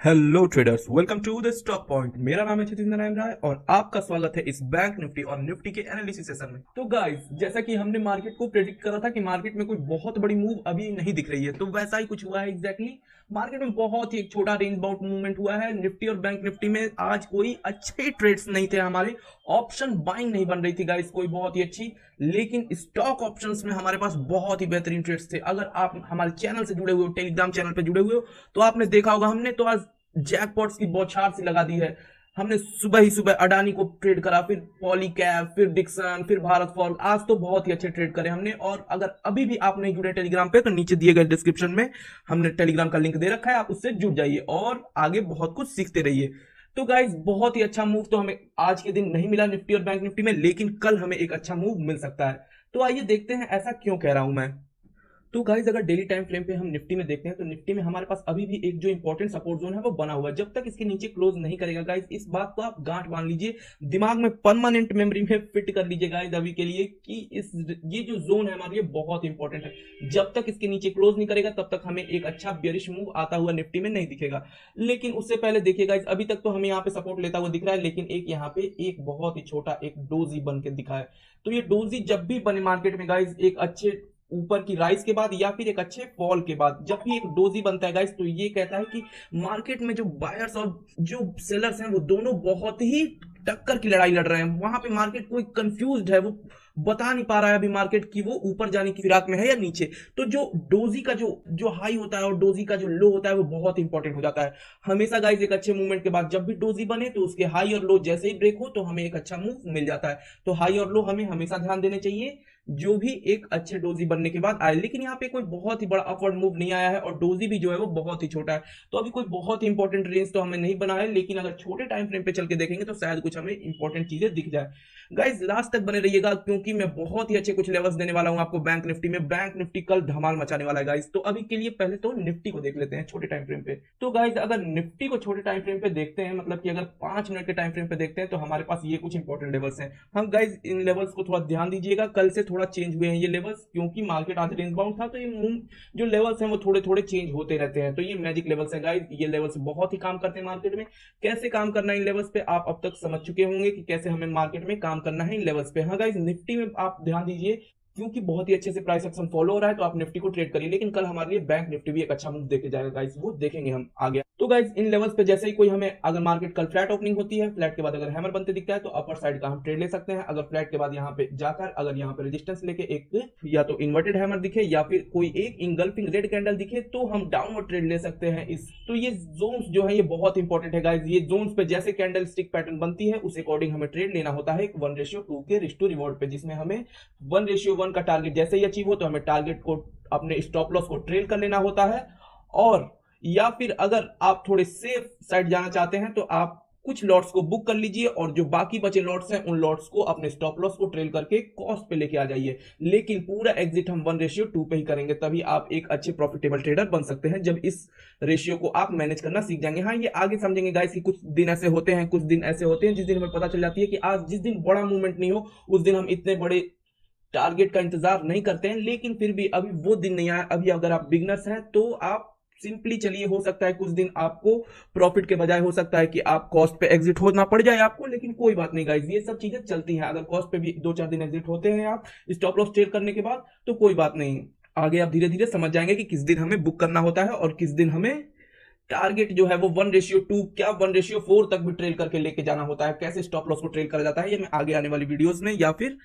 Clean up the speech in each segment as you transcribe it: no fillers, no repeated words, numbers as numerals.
Hello traders, welcome to the stock point. मेरा नाम है क्षितिज नारायण राय और आपका स्वागत है इस बैंक निफ्टी और निफ्टी के एनालिसिस सेशन में। तो गाइस, जैसा कि हमने मार्केट को प्रेडिक्ट करा था कि मार्केट में कोई बहुत बड़ी मूव अभी नहीं दिख रही है, तो वैसा ही कुछ हुआ है एग्जैक्टली। मार्केट में बहुत ही एक छोटा रेंज बाउंड मूवमेंट हुआ है। निफ्टी और बैंक निफ्टी में आज कोई अच्छे ट्रेड्स नहीं थे हमारे। ऑप्शन बाइंग नहीं बन रही थी गाइस कोई बहुत ही अच्छी, लेकिन स्टॉक ऑप्शंस में हमारे पास बहुत ही बेहतरीन ट्रेड्स थे। अगर आप हमारे चैनल से जुड़े हुए हो, टेलीग्राम चैनल पे जुड़े हुए हो, तो आपने देखा होगा हमने तो आज जैकपॉट्स की बौछार सी लगा दी है। हमने सुबह ही सुबह अडानी को ट्रेड करा, फिर पॉलीकैब, फिर डिक्सन, फिर भारत फॉर्म। आज तो बहुत ही अच्छे ट्रेड करे हमने। और अगर अभी भी आप नहीं जुड़े टेलीग्राम पे, तो नीचे दिए गए डिस्क्रिप्शन में हमने टेलीग्राम का लिंक दे रखा है, आप उससे जुड़ जाइए और आगे बहुत कुछ सीखते रहिए। तो गाइज, बहुत ही अच्छा मूव तो हमें आज के दिन नहीं मिला निफ्टी और बैंक निफ्टी में, लेकिन कल हमें एक अच्छा मूव मिल सकता है। तो आइए देखते हैं ऐसा क्यों कह रहा हूं मैं। तो गाइज, अगर डेली टाइम फ्रेम पे हम निफ्टी में देखते हैं, तो निफ्टी में हमारे पास अभी भी एक जो इंपॉर्टेंट सपोर्ट जोन है वो बना हुआ है। जब तक इसके नीचे क्लोज नहीं करेगा गाइज, इस बात को आप गांठ बांध लीजिए, दिमाग में परमानेंट मेमोरी में फिट कर लीजिए गाइज अभी के लिए, कि ये जो जोन है हमारे लिए बहुत इंपॉर्टेंट है। जब तक इसके नीचे क्लोज नहीं करेगा तब तक हमें एक अच्छा बेरिश मूव आता हुआ निफ्टी में नहीं दिखेगा। लेकिन उससे पहले देखिए गाइज, अभी तक तो हमें यहाँ पे सपोर्ट लेता हुआ दिख रहा है, लेकिन एक यहाँ पे एक बहुत ही छोटा एक डोजी बन के दिखा है। तो ये डोजी जब भी बने मार्केट में गाइज, एक अच्छे ऊपर की राइज के बाद या फिर एक अच्छे फॉल के बाद, जब भी एक डोजी बनता है गाइस, तो ये कहता है कि मार्केट में जो बायर्स और जो सेलर्स हैं वो दोनों बहुत ही टक्कर की लड़ाई लड़ रहे हैं। वहां पे मार्केट कोई कंफ्यूज्ड है, वो बता नहीं पा रहा है अभी मार्केट की वो ऊपर जाने की फिराक में है या नीचे। तो जो डोजी का जो जो हाई होता है और डोजी का जो लो होता है वो बहुत इंपॉर्टेंट हो जाता है हमेशा गाइस। एक अच्छे मूवमेंट के बाद जब भी डोजी बने, तो उसके हाई और लो जैसे ही ब्रेक हो तो हमें एक अच्छा मूव मिल जाता है। तो हाई और लो हमें हमेशा ध्यान देने चाहिए जो भी एक अच्छे डोजी बनने के बाद आए। लेकिन यहाँ पे कोई बहुत ही बड़ा अपवर्ड मूव नहीं आया है और डोजी भी जो है वो बहुत ही छोटा है। तो अभी कोई बहुत ही इंपॉर्टेंट रेंज तो हमें नहीं बना है, लेकिन अगर छोटे टाइम फ्रेम पे चल के देखेंगे तो शायद कुछ हमें इंपॉर्टेंट चीजें दिख जाए। गाइज, लास्ट तक बने रहिएगा, क्योंकि मैं बहुत ही अच्छे कुछ लेवल्स देने वाला हूं आपको बैंक निफ्टी में। बैंक निफ्टी कल धमाल मचाने वाला है गाइज। तो अभी के लिए पहले तो निफ्टी को देख लेते हैं छोटे टाइम फ्रेम पे। तो गाइज, अगर निफ्टी को छोटे टाइम फ्रेम पे देखते हैं, मतलब कि अगर 5 मिनट के टाइम फ्रेम पे देखते हैं, तो हमारे पास ये कुछ इंपॉर्टेंट लेवल्स हैं। हम गाइज इन लेवल्स को थोड़ा ध्यान दीजिएगा, कल से थोड़ा चेंज हुए हैं ये लेवल्स, क्योंकि मार्केट आज रेंज बाउंड था। तो ये जो लेवल्स हैं वो थोड़े थोड़े चेंज होते रहते हैं। तो ये मैजिक लेवल्स हैं गाइज, ये लेवल्स बहुत ही काम करते हैं मार्केट में। कैसे काम करना है इन लेवल्स पे आप अब तक समझ चुके होंगे कि कैसे हमें मार्केट में काम करना है इन लेवल्स पे। हाँ गाइज, निफ्टी में आप ध्यान दीजिए, क्योंकि बहुत ही अच्छे से प्राइस एक्शन फॉलो हो रहा है, तो आप निफ्टी को ट्रेड करिए। लेकिन कल हमारे लिए बैंक निफ्टी भी एक अच्छा मूव देके जाएगा गाइस, वो देखेंगे हम आगे। तो गाइस, इन लेवल्स पे जैसे ही कोई हमें, अगर मार्केट कल फ्लैट ओपनिंग होती है, फ्लैट के बाद अगर हैमर बनते दिखता है, तो अपर साइड का हम ट्रेड ले सकते हैं। अगर फ्लैट के बाद यहाँ पे जाकर अगर यहाँ पे रेजिस्टेंस लेके एक या तो इन्वर्टेड हैमर दिखे या फिर कोई एक इंगल्फिंग रेड कैंडल दिखे, तो हम डाउनवर्ड ट्रेड ले सकते हैं इस। तो ये जोन्स जो है ये बहुत इंपॉर्टेंट है गाइस। ये जोन्स पे जैसे कैंडल स्टिक पैटर्न बनती है, उस अकॉर्डिंग हमें ट्रेड लेना होता है 1:2 के रिस्क टू रिवॉर्ड पे, जिसमें हमें 1:1 का टारगेट जैसे ही अचीव हो तो हमें टारगेट को, अपने स्टॉप लॉस को ट्रेल कर लेना होता है। और या फिर अगर आप थोड़े सेफ साइड जाना चाहते हैं, तो आप कुछ लॉट्स को बुक कर लीजिए और जो बाकी बचे लॉट्स हैं उन लॉट्स को अपने स्टॉप लॉस को ट्रेल करके कॉस्ट पे लेके आ जाइए। लेकिन पूरा एग्जिट हम 1:2 पे ही करेंगे, तभी आप एक अच्छे प्रॉफिटेबल ट्रेडर बन सकते हैं, जब इस रेशियो को आप मैनेज करना सीख जाएंगे। हाँ, ये आगे समझेंगे गाइस कि कुछ दिन ऐसे होते हैं, कुछ दिन ऐसे होते हैं जिस दिन हमें पता चल जाती है कि आज जिस दिन बड़ा मूवमेंट नहीं हो, उस दिन हम इतने बड़े टारगेट का इंतजार नहीं करते हैं। लेकिन फिर भी अभी वो दिन नहीं आया। अभी अगर आप बिगनर्स हैं तो आप सिंपली चलिए, हो सकता है कुछ दिन आपको प्रॉफिट के बजाय हो सकता है कि आप कॉस्ट पे एग्जिट होना पड़ जाए आपको, लेकिन कोई बात नहीं गाइस, ये सब चीजें चलती हैं। अगर कॉस्ट पे भी 2-4 दिन एग्जिट होते हैं आप स्टॉप लॉस ट्रेड करने के बाद, तो कोई बात नहीं, आगे आप धीरे धीरे समझ जाएंगे कि किस दिन हमें बुक करना होता है और किस दिन हमें टारगेट जो है वो 1:2 क्या 1:4 तक भी ट्रेल करके लेके जाना होता है। कैसे स्टॉप लॉस को ट्रेल करा जाता है, ये मैं आगे आने वाली वीडियोस में या फिर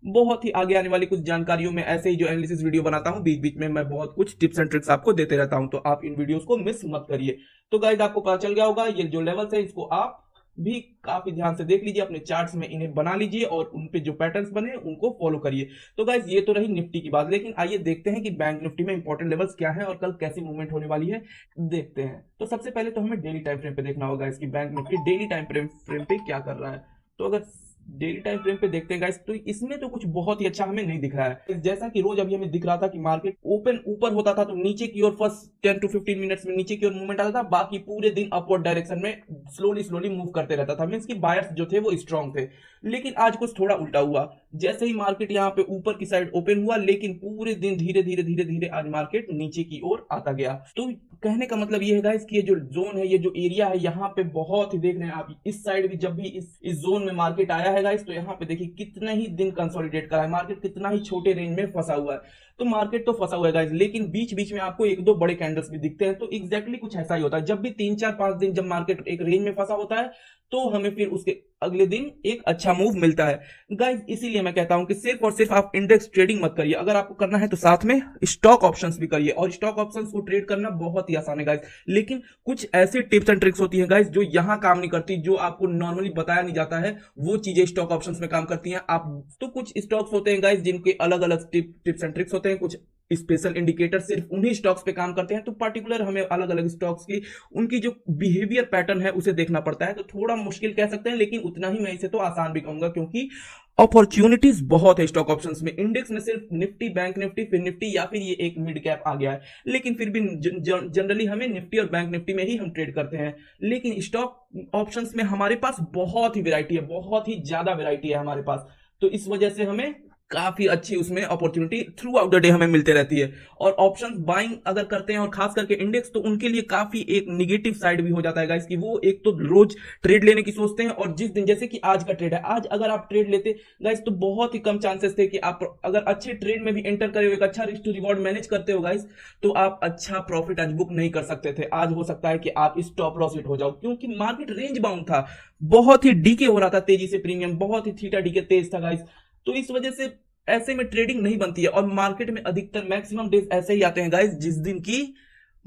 बहुत ही आगे आने वाली कुछ जानकारियों में, ऐसे ही जो एनालिसिस वीडियो बनाता हूं, बीच बीच में मैं बहुत कुछ टिप्स एंड ट्रिक्स आपको देते रहता हूं, तो आप इन वीडियोस को मिस मत करिए। तो गाइस, आपको पता चल गया होगा, ये जो लेवल्स है इसको आप भी काफी ध्यान से देख लीजिए, अपने चार्ट्स में इन्हें बना लीजिए और उन पे जो पैटर्न्स बने उनको फॉलो करिए। तो गाइस, ये तो रही निफ्टी की बात, लेकिन आइए देखते हैं कि बैंक निफ्टी में इंपॉर्टेंट लेवल्स क्या है और कल कैसी मूवमेंट होने वाली है, देखते हैं। तो सबसे पहले तो हमें डेली टाइम फ्रेम पे देखना होगा इसकी bank Nifty daily time frame पे क्या कर रहा है। तो अगर डेली टाइम फ्रेम पे देखते हैं गाइस, तो इसमें तो कुछ बहुत ही अच्छा हमें नहीं दिख रहा है। जैसा कि रोज अभी हमें दिख रहा था कि मार्केट ओपन ऊपर होता था तो नीचे की ओर फर्स्ट 10 to 15 मिनट्स में नीचे की ओर मूवमेंट आता था, बाकी पूरे दिन अपवर्ड डायरेक्शन में स्लोली स्लोली मूव करते रहता था। मींस कि बायर्स जो थे वो स्ट्रांग थे। लेकिन आज कुछ थोड़ा उल्टा हुआ, जैसे ही मार्केट यहाँ पे ऊपर की साइड ओपन हुआ, लेकिन पूरे दिन धीरे धीरे धीरे धीरे आज मार्केट नीचे की ओर आता गया। तो कहने का मतलब ये है गाइस कि ये जो जोन है, ये जो एरिया है, यहाँ पे बहुत ही देख रहे हैं आप, इस साइड भी जब भी इस जोन में मार्केट आया है गाइस, तो यहाँ पे देखिए कितना ही दिन कंसोलिडेट करा है मार्केट, कितना ही छोटे रेंज में फंसा हुआ है। तो मार्केट तो फंसा हुआ है गाइस, लेकिन बीच बीच में आपको एक दो बड़े कैंडल्स भी दिखते हैं। तो एग्जैक्टली कुछ ऐसा ही होता है, जब भी 3 4 5 दिन जब मार्केट एक रेंज में फंसा होता है, तो हमें फिर उसके अगले दिन एक अच्छा मूव मिलता है गाइस। इसीलिए मैं कहता हूं कि सिर्फ और सिर्फ आप इंडेक्स ट्रेडिंग मत करिए, अगर आपको करना है तो साथ में स्टॉक ऑप्शंस भी करिए। और स्टॉक ऑप्शंस को ट्रेड करना बहुत ही आसान है गाइस, लेकिन कुछ ऐसे टिप्स एंड ट्रिक्स होती हैं गाइस जो यहां काम नहीं करती, जो आपको नॉर्मली बताया नहीं जाता है, वो चीजें स्टॉक ऑप्शंस में काम करती हैं। आप तो कुछ स्टॉक्स होते हैं गाइस जिनके अलग अलग टिप्स एंड ट्रिक्स होते हैं, कुछ स्पेशल इंडिकेटर सिर्फ उन्हीं स्टॉक्स पे काम करते हैं। तो पर्टिकुलर हमें अलग अलग स्टॉक्स की उनकी जो बिहेवियर पैटर्न है उसे देखना पड़ता है। तो थोड़ा मुश्किल कह सकते हैं, लेकिन उतना ही मैं इसे तो आसान भी कहूंगा, क्योंकि अपॉर्चुनिटीज बहुत है स्टॉक ऑप्शंस में। इंडेक्स में सिर्फ निफ्टी, बैंक निफ्टी, फिर निफ्टी या फिर ये एक मिड कैप आ गया है, लेकिन फिर भी जनरली हमें निफ्टी और बैंक निफ्टी में ही हम ट्रेड करते हैं। लेकिन स्टॉक ऑप्शंस में हमारे पास बहुत ही वैरायटी है, बहुत ही ज्यादा वैरायटी है हमारे पास। तो इस वजह से हमें काफी अच्छी उसमें opportunity through out the day हमें मिलते रहती है। और ऑप्शंस बाइंग अगर करते हैं और खास करके इंडेक्स, तो उनके लिए काफी एक निगेटिव साइड भी हो जाता है गाइस, कि वो एक तो रोज ट्रेड लेने की सोचते हैं, और जिस दिन जैसे कि आज का ट्रेड है, आज अगर आप ट्रेड लेते गाइस, तो बहुत ही कम चांसेस थे कि आप अगर अच्छे ट्रेड में भी एंटर करे हो, एक अच्छा रिस्क टू रिवॉर्ड मैनेज करते हो गाइस, तो आप अच्छा प्रॉफिट आज बुक नहीं कर सकते थे। आज हो सकता है कि आप स्टॉप लॉस हिट हो जाओ, क्योंकि मार्केट रेंज बाउंड था, बहुत ही डीके हो रहा था तेजी से, प्रीमियम बहुत ही थीटा डीके तेज था गाइस। तो इस वजह से ऐसे में ट्रेडिंग नहीं बनती है। और मार्केट में अधिकतर मैक्सिमम डेज ऐसे ही आते हैं गाइस, जिस दिन की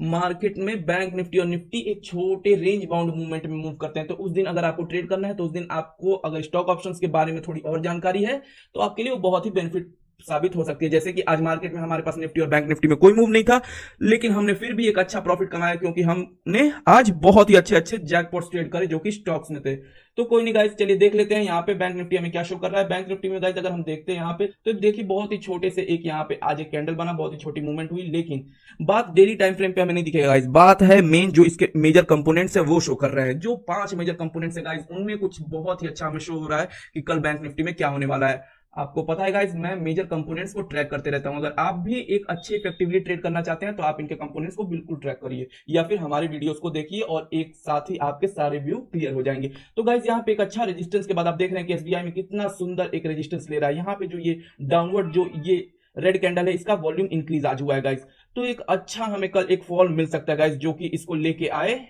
मार्केट में बैंक निफ्टी और निफ्टी एक छोटे रेंज बाउंड मूवमेंट में मूव करते हैं। तो उस दिन अगर आपको ट्रेड करना है, तो उस दिन आपको अगर स्टॉक ऑप्शंस के बारे में थोड़ी और जानकारी है, तो आपके लिए वो बहुत ही बेनिफिट साबित हो सकती है। जैसे कि आज मार्केट में हमारे पास निफ्टी और बैंक निफ्टी में कोई मूव नहीं था, लेकिन हमने फिर भी एक अच्छा प्रॉफिट कमाया, क्योंकि हमने आज बहुत ही अच्छे अच्छे जैकपॉट्स ट्रेड करे जो कि स्टॉक्स में थे। तो कोई नहीं गाइस, चलिए देख लेते हैं यहाँ पे बैंक निफ्टी हमें क्या शो कर रहा है। बैंक निफ्टी में गाइस अगर हम देखते हैं यहाँ पे, तो देखिए बहुत ही छोटे से एक यहाँ पे आज एक कैंडल बना, बहुत ही छोटी मूवमेंट हुई, लेकिन बात डेली टाइम फ्रेम पे हमें नहीं दिखेगा गाइस। बात है मेन जो इसके मेजर कंपोनेंट्स है वो शो कर रहे हैं। जो 5 मेजर कंपोनेंट्स है गाइस, उनमें कुछ बहुत ही अच्छा हमें शो हो रहा है कि कल बैंक निफ्टी में क्या होने वाला है। आपको पता है गाइस, मैं मेजर कंपोनेंट्स को ट्रैक करते रहता हूं। अगर आप भी एक अच्छे इफेक्टिवली ट्रेड करना चाहते हैं, तो आप इनके कंपोनेंट्स को बिल्कुल ट्रैक करिए, या फिर हमारे वीडियोस को देखिए, और एक साथ ही आपके सारे व्यू क्लियर हो जाएंगे। तो गाइस यहाँ पे एक अच्छा रेजिस्टेंस के बाद आप देख रहे हैं कि एसबीआई में कितना सुंदर एक रेजिस्टेंस ले रहा है। यहाँ पे जो ये डाउनवर्ड जो ये रेड कैंडल है, इसका वॉल्यूम इंक्रीज आज हुआ है गाइस। तो एक अच्छा हमें कल एक फॉल मिल सकता है गाइस, जो कि इसको लेके आए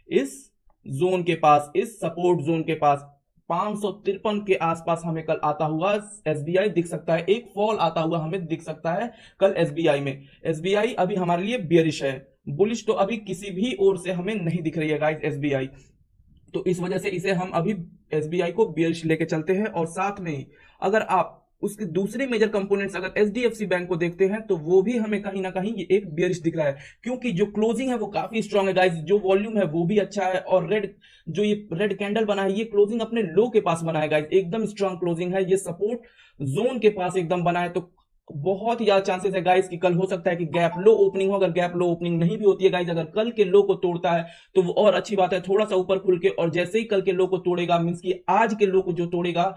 इस जोन के पास, इस सपोर्ट जोन के पास 553 के आसपास हमें कल आता हुआ एसबीआई दिख सकता है। एक फॉल आता हुआ हमें दिख सकता है कल एसबीआई में। एसबीआई अभी हमारे लिए बियरिश है, बुलिश तो अभी किसी भी ओर से हमें नहीं दिख रही है गाइस एसबीआई। तो इस वजह से इसे हम अभी एसबीआई को बियरिश लेके चलते हैं। और साथ में ही अगर आप उसके दूसरे मेजर कंपोनेंट्स अगर एचडीएफसी बैंक को देखते हैं, तो वो भी हमें कहीं ना कहीं ये एक बियरिश दिख रहा है, क्योंकि जो क्लोजिंग है वो काफी स्ट्रांग है गाइस, जो वॉल्यूम है वो भी अच्छा है, और जो ये रेड कैंडल बना है, ये क्लोजिंग अपने लो के पास बना है गाइस, एकदम स्ट्रांग क्लोजिंग है, ये सपोर्ट जोन के पास एकदम बना है। तो बहुत ही ज्यादा चांसेस है गाइस कि कल हो सकता है कि गैप लो ओपनिंग हो। अगर गैप लो ओपनिंग नहीं भी होती है गाइस, अगर कल के लो को तोड़ता है तो वो और अच्छी बात है, थोड़ा सा ऊपर खुल के, और जैसे ही कल के लो को तोड़ेगा, मींस कि आज के लो को जो तोड़ेगा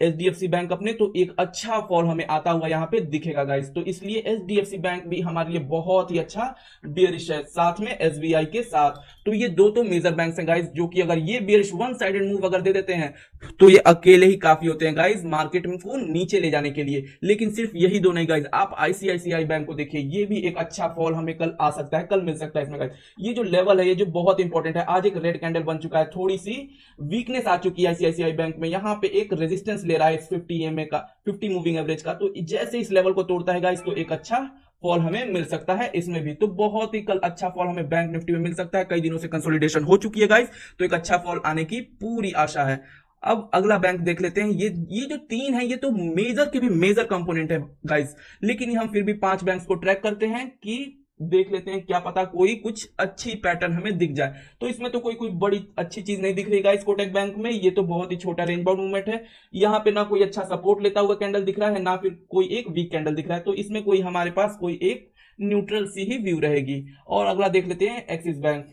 एचडीएफसी बैंक अपने, तो एक अच्छा फॉल हमें आता हुआ यहाँ पे दिखेगा गाइस। तो इसलिए एचडीएफसी बैंक भी हमारे लिए बहुत ही अच्छा बियरिश है, साथ में एसबीआई के साथ। तो ये दो तो मेजर बैंक्स हैं गाइस, जो कि अगर ये बियरिश वन साइडेड मूव अगर दे देते हैं, तो ये अकेले ही काफी होते हैं गाइस मार्केट को नीचे ले जाने के लिए। लेकिन सिर्फ यही दो नहीं गाइस, आप आईसीआईसीआई बैंक को देखिए, ये भी एक अच्छा फॉल हमें कल आ सकता है, कल मिल सकता है इसमें गाइस। ये जो लेवल है, ये जो बहुत इंपॉर्टेंट है, आज एक रेड कैंडल बन चुका है, थोड़ी सी वीकनेस आ चुकी है आईसीआईसीआई बैंक में, यहाँ पे एक रेजिस्टेंस ले रहा है 50 EMA का, 50 मूविंग एवरेज का। तो जैसे इस लेवल को तोड़ता है गाइस, तो एक अच्छा फॉल हमें मिल सकता है इसमें भी। तो बहुत ही कल अच्छा फॉल हमें बैंक निफ्टी में मिल सकता है, कई दिनों से कंसोलिडेशन हो चुकी है गाइस, तो एक अच्छा फॉल आने की पूरी आशा है। अब अगला बैंक देख लेते हैं। ये जो 3 है, ये तो मेजर के भी मेजर कंपोनेंट है गाइस, लेकिन हम फिर भी 5 बैंक्स को ट्रैक करते हैं कि देख लेते हैं, क्या पता कोई कुछ अच्छी पैटर्न हमें दिख जाए। तो इसमें तो कोई बड़ी अच्छी चीज नहीं दिख रही गाइस कोटक बैंक में, ये तो बहुत ही छोटा रेंज बाउंड मूवमेंट है। यहाँ पे ना कोई अच्छा सपोर्ट लेता हुआ कैंडल दिख रहा है, ना फिर कोई एक वीक कैंडल दिख रहा है। तो इसमें कोई हमारे पास कोई एक न्यूट्रल सी ही व्यू रहेगी। और अगला देख लेते हैं एक्सिस बैंक।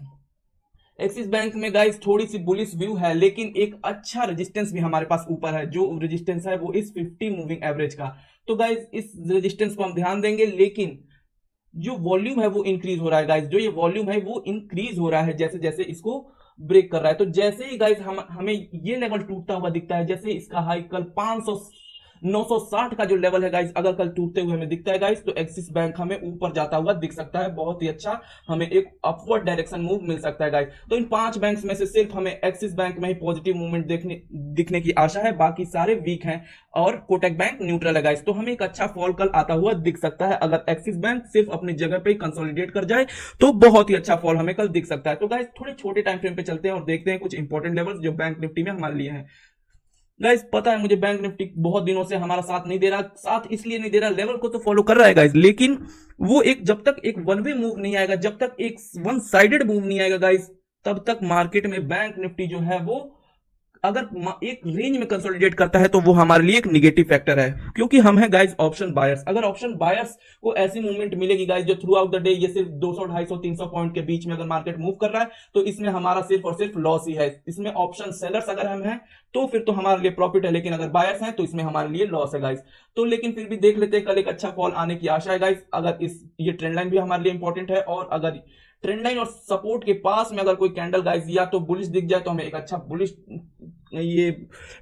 एक्सिस बैंक में गाइस थोड़ी सी बुलिश व्यू है, लेकिन एक अच्छा रेजिस्टेंस भी हमारे पास ऊपर है। जो रेजिस्टेंस है वो इस 50 मूविंग एवरेज का। तो गाइस इस रेजिस्टेंस को हम ध्यान देंगे, लेकिन जो वॉल्यूम है वो इंक्रीज हो रहा है गाइस, जो ये वॉल्यूम है वो इंक्रीज हो रहा है जैसे जैसे इसको ब्रेक कर रहा है। तो जैसे ही गाइस हमें ये लेवल टूटता हुआ दिखता है, जैसे इसका हाई कल 500 960 का जो लेवल है गाइस अगर कल टूटते हुए हमें दिखता है गाइस, तो एक्सिस बैंक हमें ऊपर जाता हुआ दिख सकता है। बहुत ही अच्छा हमें एक अपवर्ड डायरेक्शन मूव मिल सकता है गाइस। तो इन 5 बैंक्स में से सिर्फ हमें एक्सिस बैंक में ही पॉजिटिव मूवमेंट दिखने की आशा है, बाकी सारे वीक हैं और कोटक बैंक न्यूट्रल है गाइस। तो हमें एक अच्छा फॉल कल आता हुआ दिख सकता है। अगर एक्सिस बैंक सिर्फ अपनी जगह पे कंसोलिडेट कर जाए तो बहुत ही अच्छा फॉल हमें कल दिख सकता है। तो गाइस थोड़े छोटे टाइम फ्रेम पे चलते हैं और देखते हैं कुछ इंपॉर्टेंट लेवल्स जो बैंक निफ्टी में हमारे लिए हैं। गाइस पता है मुझे बैंक निफ्टी बहुत दिनों से हमारा साथ नहीं दे रहा, साथ इसलिए नहीं दे रहा, लेवल को तो फॉलो कर रहा है गाइस, लेकिन वो एक जब तक एक वन वे मूव नहीं आएगा, जब तक एक वन साइडेड मूव नहीं आएगा गाइस, तब तक मार्केट में बैंक निफ्टी जो है वो अगर एक रेंज में कंसोलिडेट करता है तो वो हमारे लिए एक निगेटिव फैक्टर है, क्योंकि हम हैं गाइस ऑप्शन बायर्स। अगर ऑप्शन बायर्स को ऐसी मूवमेंट मिलेगी गाइस जो थ्रू आउट द डे ये सिर्फ 200 250 300 पॉइंट के बीच में अगर मार्केट मूव कर रहा है, तो इसमें हमारा सिर्फ और सिर्फ लॉस ही है। इसमें ऑप्शन सेलर्स अगर हम हैं तो फिर तो हमारे लिए प्रॉफिट है, लेकिन अगर बायर्स हैं तो इसमें हमारे लिए लॉस है गाइस। तो लेकिन फिर भी देख लेते हैं, कल एक अच्छा फॉल आने की आशा है गाइस। अगर ये ट्रेंड लाइन भी हमारे लिए इंपॉर्टेंट है, और अगर ट्रेंड लाइन और सपोर्ट के पास में अगर कोई कैंडल गाइस या तो बुलिश दिख जाए तो हमें एक अच्छा बुलिश ये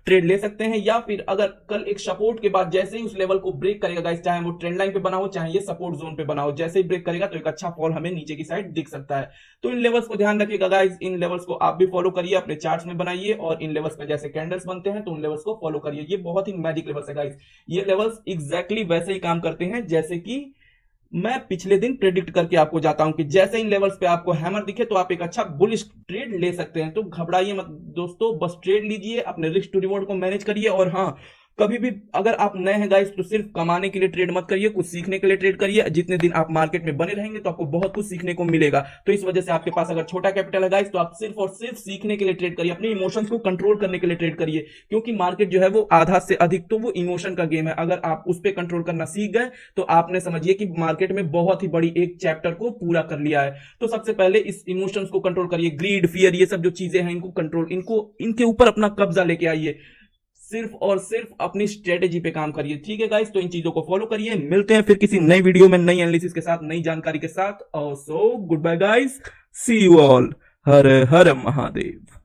ट्रेड ले सकते हैं, या फिर अगर कल एक सपोर्ट के बाद जैसे ही उस लेवल को ब्रेक करेगा गाइस, चाहे वो ट्रेंड लाइन पे बना हो चाहे ये सपोर्ट जोन पे बना हो, जैसे ही ब्रेक करेगा तो एक अच्छा फॉल हमें नीचे की साइड दिख सकता है। तो इन लेवल्स को ध्यान रखिएगा गाइस, इन लेवल्स को आप भी फॉलो करिए, अपने चार्ट्स में बनाइए, और इन लेवल्स पे जैसे कैंडल्स बनते हैं तो उन लेवल्स को फॉलो करिए। ये बहुत ही मैजिक लेवल्स है गाइस, ये लेवल्स एग्जैक्टली वैसे ही काम करते हैं जैसे कि मैं पिछले दिन प्रेडिक्ट करके आपको जाता हूं कि जैसे इन लेवल्स पे आपको हैमर दिखे तो आप एक अच्छा बुलिश ट्रेड ले सकते हैं। तो घबराइए मत दोस्तों, बस ट्रेड लीजिए, अपने रिस्क टू रिवॉर्ड को मैनेज करिए। और हाँ, कभी भी अगर आप नए हैं गाइस तो सिर्फ कमाने के लिए ट्रेड मत करिए, कुछ सीखने के लिए ट्रेड करिए। जितने दिन आप मार्केट में बने रहेंगे तो आपको बहुत कुछ सीखने को मिलेगा। तो इस वजह से आपके पास अगर छोटा कैपिटल है गाइस तो आप सिर्फ और सिर्फ सीखने के लिए ट्रेड करिए, अपने इमोशंस को कंट्रोल करने के लिए ट्रेड करिए, क्योंकि मार्केट जो है वो आधा से अधिक तो वो इमोशन का गेम है। अगर आप उस पर कंट्रोल करना सीख गए तो आपने समझिए कि मार्केट में बहुत ही बड़ी एक चैप्टर को पूरा कर लिया है। तो सबसे पहले इस इमोशंस को कंट्रोल करिए, ग्रीड, फियर, ये सब जो चीजें हैं इनको कंट्रोल, इनके ऊपर अपना कब्जा लेके आइए, सिर्फ और सिर्फ अपनी स्ट्रेटेजी पे काम करिए। ठीक है गाइस, तो इन चीजों को फॉलो करिए। मिलते हैं फिर किसी नई वीडियो में नई एनालिसिस के साथ, नई जानकारी के साथ। और so good bye guys, see you all, हर हर महादेव।